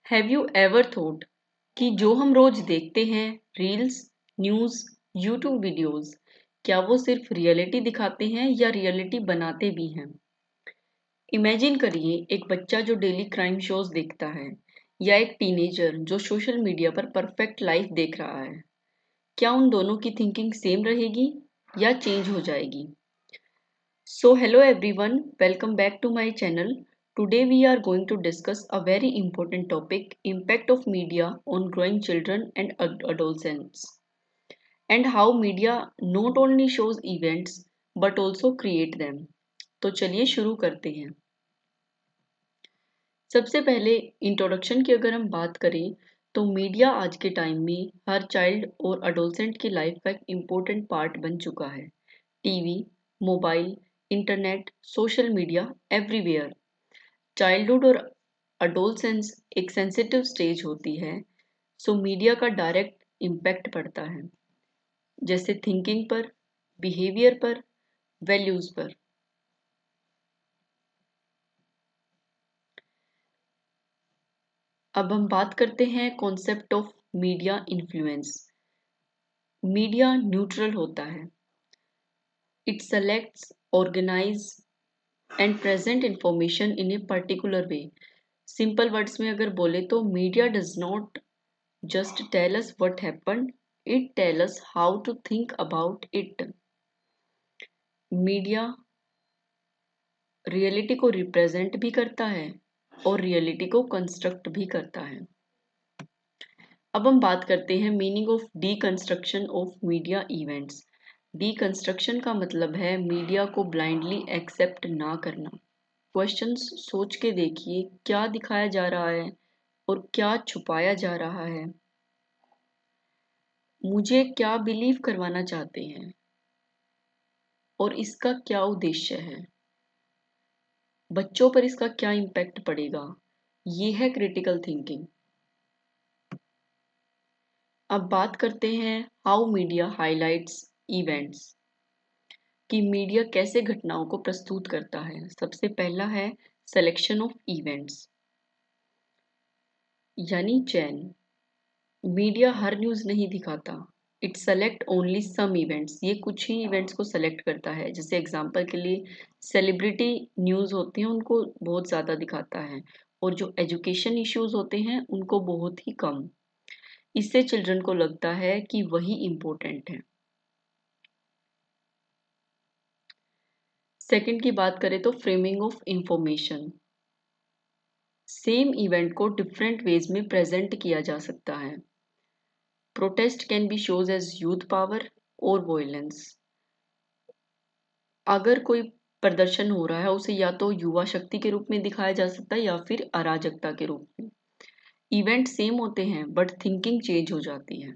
Have you ever thought कि जो हम रोज देखते हैं, रील्स, न्यूज़, यूट्यूब वीडियोस, क्या वो सिर्फ रियलिटी दिखाते हैं या रियलिटी बनाते भी हैं? इमेजिन करिए एक बच्चा जो डेली क्राइम शोज देखता है या एक टीनेजर जो सोशल मीडिया पर परफेक्ट लाइफ देख रहा है। क्या उन दोनों की थिंकिंग सेम रहेगी या चेंज हो जाएगी? So, hello everyone, welcome back to my channel. Today we are going to discuss a very important topic, impact of media on growing children and adolescents, and how media not only shows events but also create them. तो चलिए शुरू करते हैं। सबसे पहले introduction की अगर हम बात करें तो मीडिया आज के टाइम में हर चाइल्ड और अडोलसेंट की लाइफ का एक इम्पोर्टेंट पार्ट बन चुका है। TV, mobile, internet, social media, everywhere. Childhood और अडोलसेंस एक सेंसिटिव स्टेज होती है, सो मीडिया का डायरेक्ट इम्पैक्ट पड़ता है, जैसे थिंकिंग पर, बिहेवियर पर, वैल्यूज पर। अब हम बात करते हैं concept of media influence. Media neutral होता है। It selects, organise and present information in a particular way. Simple words में अगर बोले तो media does not just tell us what happened, it tell us how to think about it. Media reality को represent भी करता है और reality को कंस्ट्रक्ट भी करता है। अब हम बात करते हैं meaning of deconstruction of media events. Deconstruction का मतलब है मीडिया को ब्लाइंडली एक्सेप्ट ना करना। क्वेश्चंस सोच के देखिए, क्या दिखाया जा रहा है और क्या छुपाया जा रहा है? मुझे क्या बिलीव करवाना चाहते हैं और इसका क्या उद्देश्य है? बच्चों पर इसका क्या इम्पैक्ट पड़ेगा? ये है क्रिटिकल थिंकिंग। अब बात करते हैं हाउ मीडिया हाइलाइट्स इवेंट्स, कि मीडिया कैसे घटनाओं को प्रस्तुत करता है। सबसे पहला है सिलेक्शन ऑफ इवेंट्स, यानी चयन। मीडिया हर न्यूज़ नहीं दिखाता, it select only some events. ये कुछ ही इवेंट्स को सेलेक्ट करता है। जैसे एग्जांपल के लिए सेलिब्रिटी न्यूज़ होती हैं, उनको बहुत ज़्यादा दिखाता है, और जो एजुकेशन इश्यूज होते हैं उनको बहुत ही कम। इससे चिल्ड्रन को लगता है कि वही इम्पोर्टेंट है। सेकंड की बात करें तो framing of information. Same event को डिफरेंट वेज में प्रेजेंट किया जा सकता है। Protest can be shows as youth power और वॉयलेंस। अगर कोई प्रदर्शन हो रहा है उसे या तो युवा शक्ति के रूप में दिखाया जा सकता है या फिर अराजकता के रूप में। इवेंट सेम होते हैं बट थिंकिंग चेंज हो जाती है।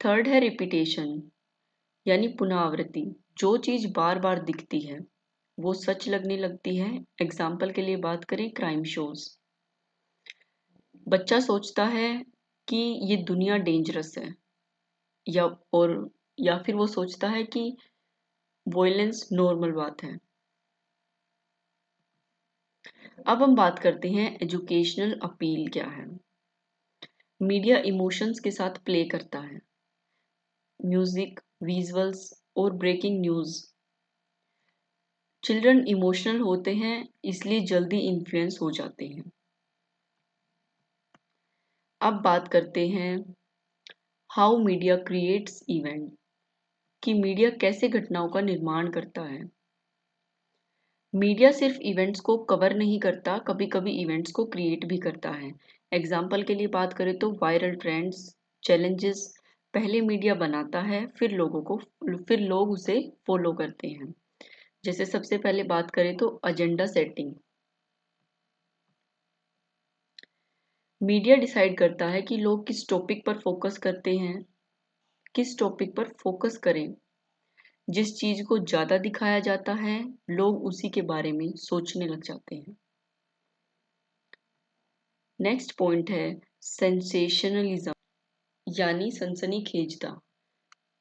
थर्ड है रिपीटेशन, यानी पुनरावृत्ति। जो चीज बार बार दिखती है वो सच लगने लगती है। एग्जाम्पल के लिए बात करें क्राइम शोज। बच्चा सोचता है कि ये दुनिया डेंजरस है, या और या फिर वो सोचता है कि वॉयलेंस नॉर्मल बात है। अब हम बात करते हैं एजुकेशनल अपील क्या है। मीडिया इमोशंस के साथ प्ले करता है। म्यूजिक, विजुअल्स और ब्रेकिंग न्यूज। चिल्ड्रन इमोशनल होते हैं इसलिए जल्दी इन्फ्लुएंस हो जाते हैं। अब बात करते हैं हाउ मीडिया क्रिएट्स इवेंट, कि मीडिया कैसे घटनाओं का निर्माण करता है। मीडिया सिर्फ इवेंट्स को कवर नहीं करता, कभी कभी इवेंट्स को क्रिएट भी करता है। एग्जाम्पल के लिए बात करें तो वायरल ट्रेंड्स, चैलेंजेस पहले मीडिया बनाता है, फिर लोग उसे फॉलो करते हैं। जैसे सबसे पहले बात करें तो एजेंडा सेटिंग। मीडिया डिसाइड करता है कि लोग किस टॉपिक पर फोकस करते हैं, किस टॉपिक पर फोकस करें। जिस चीज को ज्यादा दिखाया जाता है लोग उसी के बारे में सोचने लग जाते हैं। नेक्स्ट पॉइंट है सेंसेशनलिज्म, यानी सनसनीखेजता।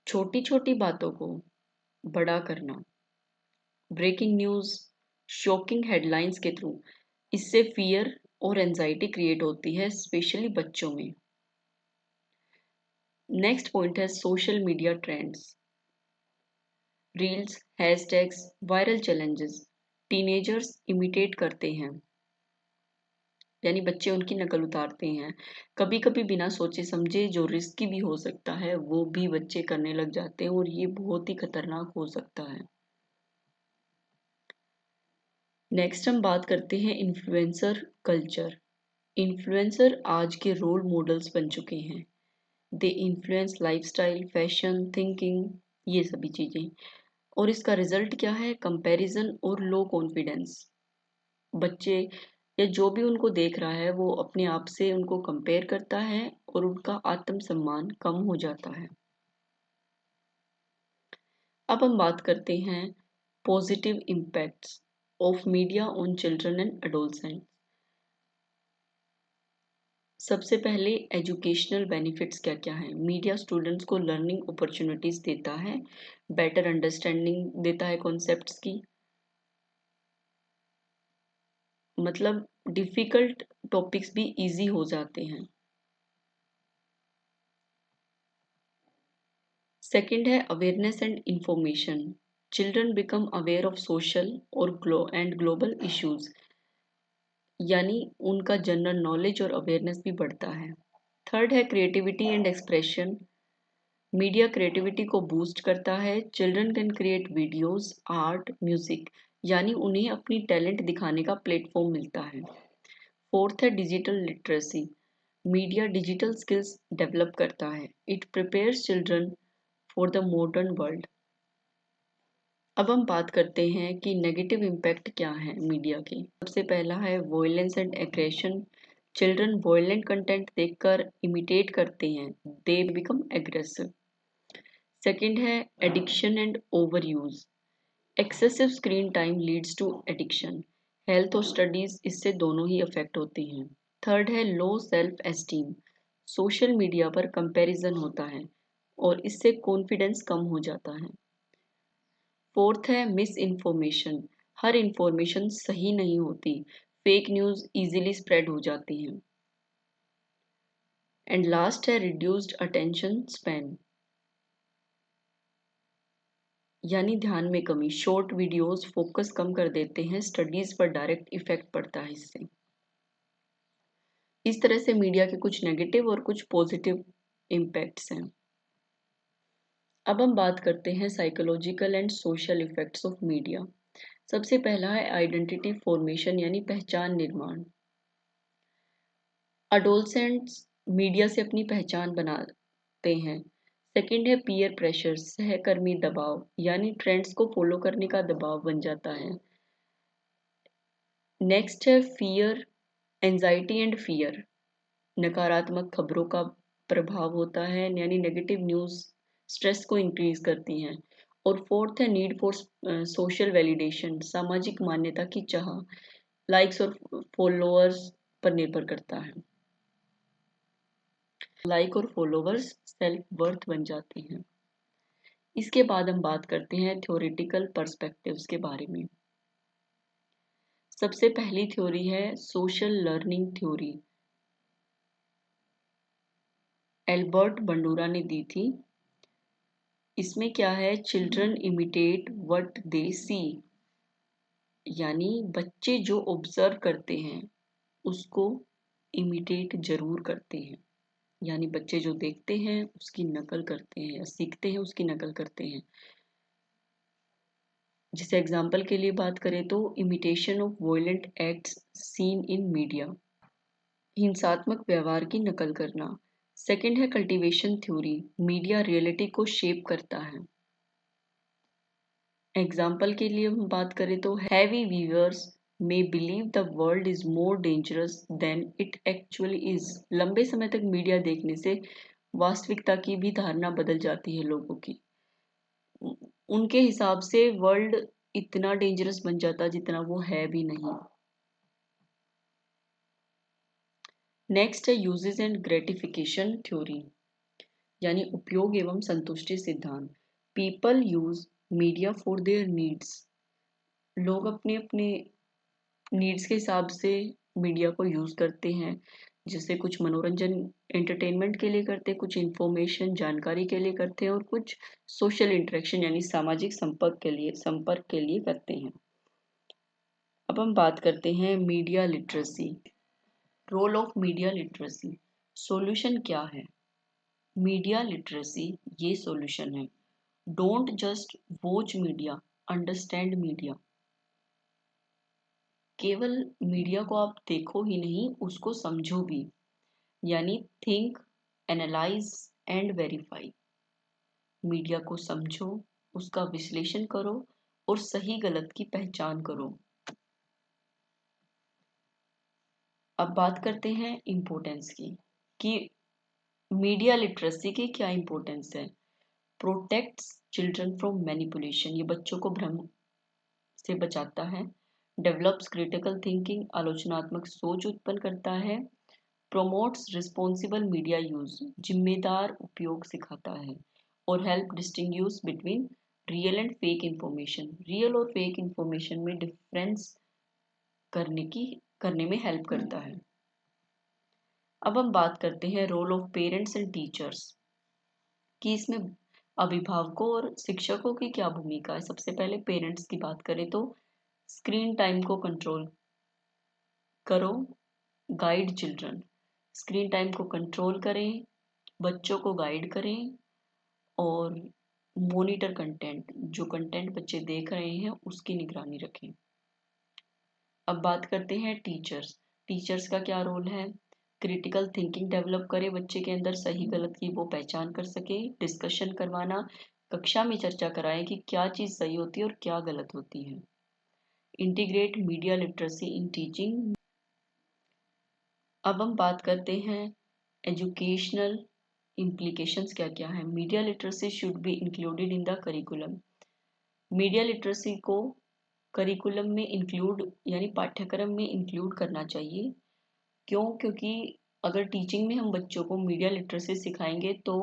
छोटी छोटी बातों को बड़ा करना। ब्रेकिंग न्यूज, शॉकिंग हेडलाइंस के थ्रू। इससे फियर और एंजाइटी क्रिएट होती है, स्पेशली बच्चों में। नेक्स्ट पॉइंट है social media trends. Reels, hashtags, viral challenges teenagers imitate करते हैं, यानी बच्चे उनकी नकल उतारते हैं। कभी कभी बिना सोचे समझे, जो रिस्की भी हो सकता है, वो भी बच्चे करने लग जाते हैं और ये बहुत ही खतरनाक हो सकता है। नेक्स्ट हम बात करते हैं इन्फ्लुएंसर कल्चर। इन्फ्लुएंसर आज के रोल मॉडल्स बन चुके हैं। They influence lifestyle, fashion, thinking, ये सभी चीजें। और इसका रिजल्ट क्या है? कंपैरिजन और लो कॉन्फिडेंस। बच्चे या जो भी उनको देख रहा है वो अपने आप से उनको कंपेयर करता है और उनका आत्मसम्मान कम हो जाता है। अब हम बात करते हैं positive impacts of media on children and adolescent. सबसे पहले एजुकेशनल बेनिफिट्स क्या क्या हैं? मीडिया स्टूडेंट्स को लर्निंग अपॉर्चुनिटीज देता है, बेटर अंडरस्टैंडिंग देता है कॉन्सेप्ट्स की, मतलब डिफिकल्ट टॉपिक्स भी इजी हो जाते हैं। सेकंड है awareness and information. Children become aware of social और ग्लोबल इश्यूज, यानी उनका जनरल नॉलेज और अवेयरनेस भी बढ़ता है। थर्ड है creativity and expression. Media creativity को बूस्ट करता है। Children can create videos, art, music, यानी उन्हें अपनी टैलेंट दिखाने का प्लेटफॉर्म मिलता है। फोर्थ है digital literacy. Media digital skills develop करता है। It prepares children for the modern world. अब हम बात करते हैं कि नेगेटिव इम्पैक्ट क्या है मीडिया के। सबसे पहला है violence and aggression. Children violent content देखकर इमिटेट करते हैं, दे बिकम एग्रेसिव। सेकंड है addiction and over use. Excessive screen time leads to addiction. Health और स्टडीज इससे दोनों ही अफेक्ट होती हैं। थर्ड है low self esteem. Social media पर कंपैरिजन होता है और इससे कॉन्फिडेंस कम हो जाता है। फोर्थ है मिस इन्फॉर्मेशन। हर इंफॉर्मेशन सही नहीं होती, फेक न्यूज़ इजीली स्प्रेड हो जाती हैं। एंड लास्ट है रिड्यूस्ड अटेंशन स्पैन, यानी ध्यान में कमी। शॉर्ट वीडियोस फोकस कम कर देते हैं, स्टडीज पर डायरेक्ट इफेक्ट पड़ता है इससे। इस तरह से मीडिया के कुछ नेगेटिव और कुछ पॉजिटिव इम्पैक्ट्स हैं। अब हम बात करते हैं psychological and social effects of media. सबसे पहला है आइडेंटिटी फॉर्मेशन, यानी पहचान निर्माण। अडोलसेंट्स मीडिया से अपनी पहचान बनाते हैं। सेकंड है पीयर प्रेशर, सहकर्मी दबाव, यानी ट्रेंड्स को फॉलो करने का दबाव बन जाता है। नेक्स्ट है फियर, एंजाइटी एंड फियर, नकारात्मक खबरों का प्रभाव होता है, यानी नेगेटिव न्यूज़ स्ट्रेस को इंक्रीज करती हैं। और फोर्थ है नीड फॉर सोशल वैलिडेशन, सामाजिक मान्यता की चाह, लाइक्स और फॉलोअर्स पर निर्भर करता है। लाइक और फॉलोवर्स सेल्फ वर्थ बन जाते हैं। इसके बाद हम बात करते हैं थ्योरेटिकल पर्सपेक्टिव्स के बारे में। सबसे पहली थ्योरी है social learning theory, Albert Bandura ने दी थी। इसमें क्या है? चिल्ड्रन इमिटेट व्हाट दे सी, यानी बच्चे जो ऑब्जर्व करते हैं उसको इमिटेट जरूर करते हैं, यानी बच्चे जो देखते हैं उसकी नकल करते हैं या सीखते हैं उसकी नकल करते हैं। जैसे एग्जाम्पल के लिए बात करें तो imitation of violent acts seen in media, हिंसात्मक व्यवहार की नकल करना। सेकंड है कल्टीवेशन थ्योरी, मीडिया रियलिटी को शेप करता है। एग्जाम्पल के लिए हम बात करें तो heavy viewers may believe the world is more dangerous than it actually is. लंबे समय तक मीडिया देखने से वास्तविकता की भी धारणा बदल जाती है लोगों की। उनके हिसाब से वर्ल्ड इतना डेंजरस बन जाता जितना वो है भी नहीं। नेक्स्ट है यूजेस एंड ग्रेटिफिकेशन थ्योरी, यानी उपयोग एवं संतुष्टि सिद्धांत। People use media for their needs, लोग अपने अपने नीड्स के हिसाब से मीडिया को यूज़ करते हैं, जैसे कुछ मनोरंजन एंटरटेनमेंट के लिए करते हैं, कुछ इंफॉर्मेशन जानकारी के लिए करते हैं और कुछ सोशल इंटरेक्शन यानी सामाजिक संपर्क के लिए करते हैं। अब हम बात करते हैं media literacy. Role of media literacy. Solution क्या है? मीडिया लिटरेसी ये सॉल्यूशन है। Don't just watch media, understand media. केवल मीडिया को आप देखो ही नहीं, उसको समझो भी, यानी think, analyse and verify. Media को समझो, उसका विश्लेषण करो और सही गलत की पहचान करो। अब बात करते हैं इम्पोर्टेंस की, कि मीडिया लिटरेसी की क्या इम्पोर्टेंस है। प्रोटेक्ट्स चिल्ड्रन फ्रॉम मैनिपुलेशन, ये बच्चों को भ्रम से बचाता है। डेवलप्स क्रिटिकल थिंकिंग, आलोचनात्मक सोच उत्पन्न करता है। प्रोमोट्स रिस्पॉन्सिबल मीडिया यूज, जिम्मेदार उपयोग सिखाता है। और help distinguish between real and fake information, real और फेक इंफॉर्मेशन में डिफरेंस करने में हेल्प करता है। अब हम बात करते हैं role of parents and teachers, कि इसमें अभिभावकों और शिक्षकों की क्या भूमिका है। सबसे पहले पेरेंट्स की बात करें तो स्क्रीन टाइम को कंट्रोल करो, गाइड चिल्ड्रन। स्क्रीन टाइम को कंट्रोल करें, बच्चों को गाइड करें और मॉनिटर कंटेंट, जो कंटेंट बच्चे देख रहे हैं उसकी निगरानी रखें। अब बात करते हैं टीचर्स। टीचर्स का क्या रोल है? क्रिटिकल थिंकिंग डेवलप करे, बच्चे के अंदर सही गलत की वो पहचान कर सके। डिस्कशन करवाना, कक्षा में चर्चा कराएं कि क्या चीज़ सही होती है और क्या गलत होती है। Integrate media literacy in teaching. अब हम बात करते हैं एजुकेशनल इम्प्लीकेशंस क्या क्या है। Media literacy should be included in the curriculum. Media literacy को करिकुलम में इंक्लूड यानी पाठ्यक्रम में इंक्लूड करना चाहिए। क्यों? क्योंकि अगर टीचिंग में हम बच्चों को मीडिया लिटरेसी सिखाएंगे तो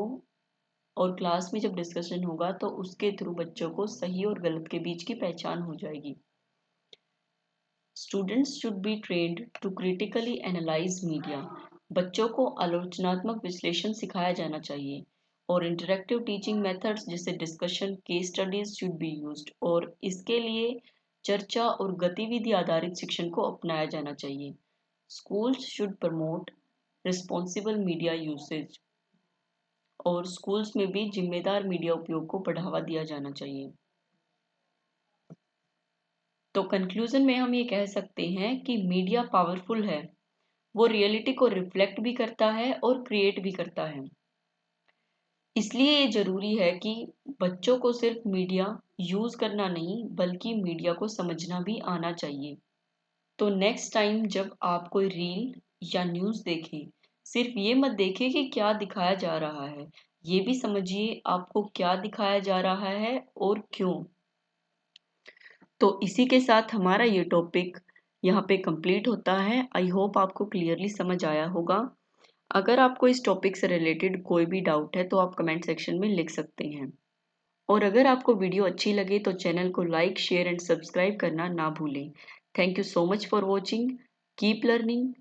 और क्लास में जब डिस्कशन होगा तो उसके थ्रू बच्चों को सही और गलत के बीच की पहचान हो जाएगी। Students should be trained to critically analyse media. बच्चों को आलोचनात्मक विश्लेषण सिखाया जाना चाहिए। और इंटरेक्टिव टीचिंग मेथड्स जैसे discussion, case studies should be used, और इसके लिए चर्चा और गतिविधि आधारित शिक्षण को अपनाया जाना चाहिए। Schools should promote responsible media usage, और स्कूल्स में भी जिम्मेदार मीडिया उपयोग को बढ़ावा दिया जाना चाहिए। तो कंक्लूजन में हम ये कह सकते हैं कि मीडिया पावरफुल है, वो रियलिटी को रिफ्लेक्ट भी करता है और क्रिएट भी करता है। इसलिए ये जरूरी है कि बच्चों को सिर्फ मीडिया यूज करना नहीं बल्कि मीडिया को समझना भी आना चाहिए। तो नेक्स्ट टाइम जब आप कोई रील या न्यूज़ देखें, सिर्फ ये मत देखें कि क्या दिखाया जा रहा है, ये भी समझिए आपको क्या दिखाया जा रहा है और क्यों। तो इसी के साथ हमारा ये टॉपिक यहाँ पे कंप्लीट होता है। आई होप आपको क्लियरली समझ आया होगा। अगर आपको इस टॉपिक से रिलेटेड कोई भी डाउट है तो आप कमेंट सेक्शन में लिख सकते हैं। और अगर आपको वीडियो अच्छी लगे तो चैनल को लाइक, शेयर एंड सब्सक्राइब करना ना भूलें। Thank you so much for watching. Keep learning,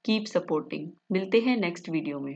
keep supporting. मिलते हैं नेक्स्ट वीडियो में।